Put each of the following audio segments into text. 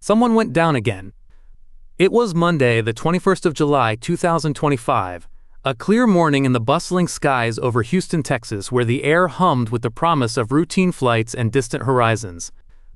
Someone went down again. It was Monday, the 21st of July, 2025, a clear morning in the bustling skies over Houston, Texas, where the air hummed with the promise of routine flights and distant horizons.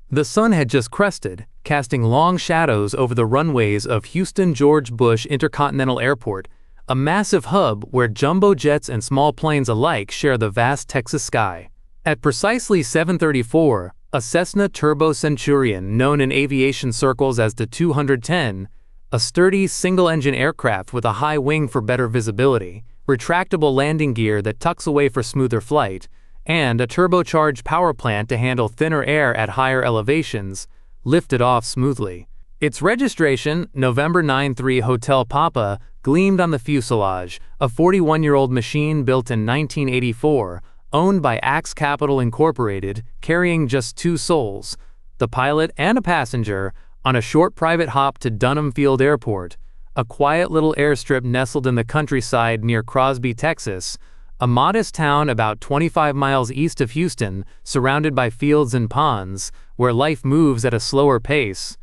The sun had just crested, casting long shadows over the runways of Houston George Bush Intercontinental Airport, a massive hub where jumbo jets and small planes alike share the vast Texas sky. At precisely 7:34, a Cessna Turbo Centurion, known in aviation circles as the T210N, a sturdy single-engine aircraft with a high wing for better visibility, retractable landing gear that tucks away for smoother flight, and a turbocharged power plant to handle thinner air at higher elevations, lifted off smoothly. Its registration, November 93 Hotel Papa, gleamed on the fuselage, a 41-year-old machine built in 1984, owned by Axe Capital Incorporated, carrying just two souls, the pilot and a passenger, on a short private hop to Dunham Field Airport, a quiet little airstrip nestled in the countryside near Crosby, Texas, a modest town about 25 miles east of Houston, surrounded by fields and ponds, where life moves at a slower pace.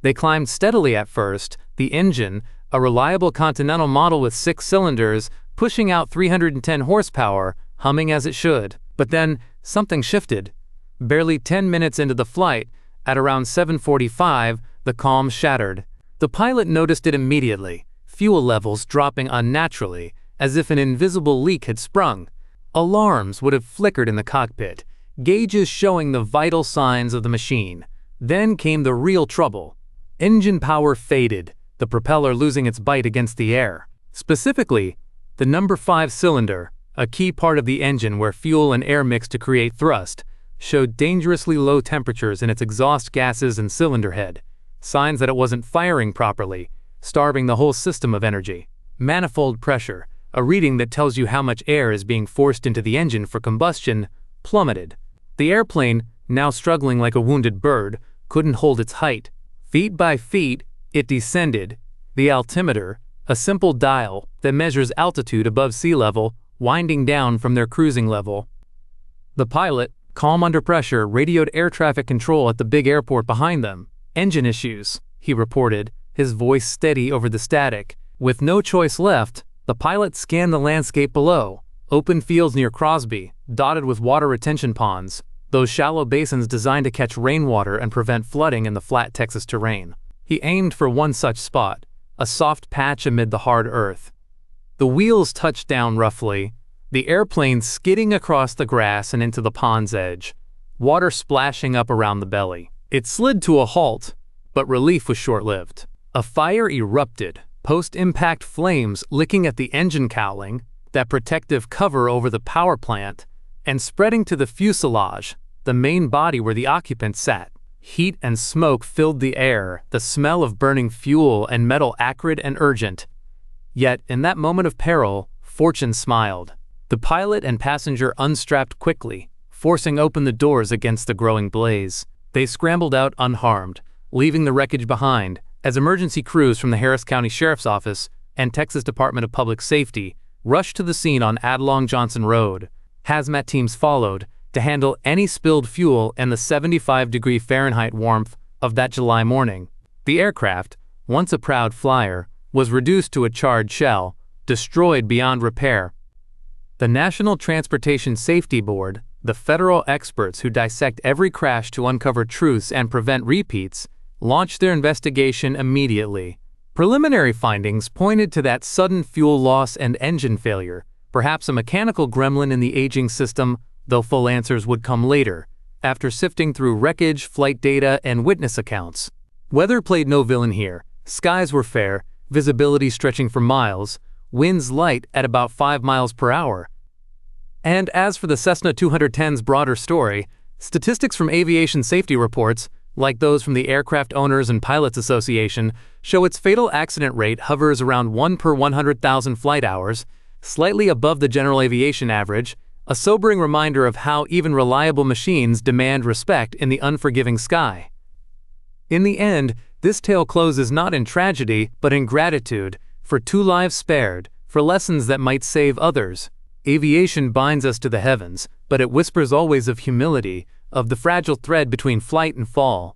They climbed steadily at first, the engine, a reliable Continental model with 6 cylinders, pushing out 310 horsepower, humming as it should. But then, something shifted. Barely 10 minutes into the flight, at around 7:45, the calm shattered. The pilot noticed it immediately, fuel levels dropping unnaturally, as if an invisible leak had sprung. Alarms would have flickered in the cockpit, gauges showing the vital signs of the machine. Then came the real trouble. Engine power faded, the propeller losing its bite against the air. Specifically, the number 5 cylinder, a key part of the engine where fuel and air mix to create thrust, showed dangerously low temperatures in its exhaust gases and cylinder head, signs that it wasn't firing properly, starving the whole system of energy. Manifold pressure, a reading that tells you how much air is being forced into the engine for combustion, plummeted. The airplane, now struggling like a wounded bird, couldn't hold its height. Feet by feet, it descended, the altimeter, a simple dial that measures altitude above sea level, winding down from their cruising level. The pilot, calm under pressure, radioed air traffic control at the big airport behind them. "Engine issues," he reported, his voice steady over the static. With no choice left, the pilot scanned the landscape below. Open fields near Crosby, dotted with water retention ponds, those shallow basins designed to catch rainwater and prevent flooding in the flat Texas terrain. He aimed for one such spot, a soft patch amid the hard earth. The wheels touched down roughly, the airplane skidding across the grass and into the pond's edge, water splashing up around the belly. It slid to a halt, but relief was short-lived. A fire erupted, post-impact flames licking at the engine cowling, that protective cover over the power plant, and spreading to the fuselage, the main body where the occupants sat. Heat and smoke filled the air, the smell of burning fuel and metal acrid and urgent. Yet, in that moment of peril, fortune smiled. The pilot and passenger unstrapped quickly, forcing open the doors against the growing blaze. They scrambled out unharmed, leaving the wreckage behind, as emergency crews from the Harris County Sheriff's Office and Texas Department of Public Safety rushed to the scene on Adlong Johnson Road. Hazmat teams followed to handle any spilled fuel and the 75-degree Fahrenheit warmth of that July morning. The aircraft, once a proud flyer, was reduced to a charred shell, destroyed beyond repair. The National Transportation Safety Board, the federal experts who dissect every crash to uncover truths and prevent repeats, launched their investigation immediately. Preliminary findings pointed to that sudden fuel loss and engine failure, perhaps a mechanical gremlin in the aging system, though full answers would come later, after sifting through wreckage, flight data, and witness accounts. Weather played no villain here. Skies were fair, visibility stretching for miles, winds light at about 5 miles per hour. And as for the Cessna 210's broader story, statistics from aviation safety reports, like those from the Aircraft Owners and Pilots Association, show its fatal accident rate hovers around 1 per 100,000 flight hours, slightly above the general aviation average, a sobering reminder of how even reliable machines demand respect in the unforgiving sky. In the end, this tale closes not in tragedy, but in gratitude, for 2 lives spared, for lessons that might save others. Aviation binds us to the heavens, but it whispers always of humility, of the fragile thread between flight and fall.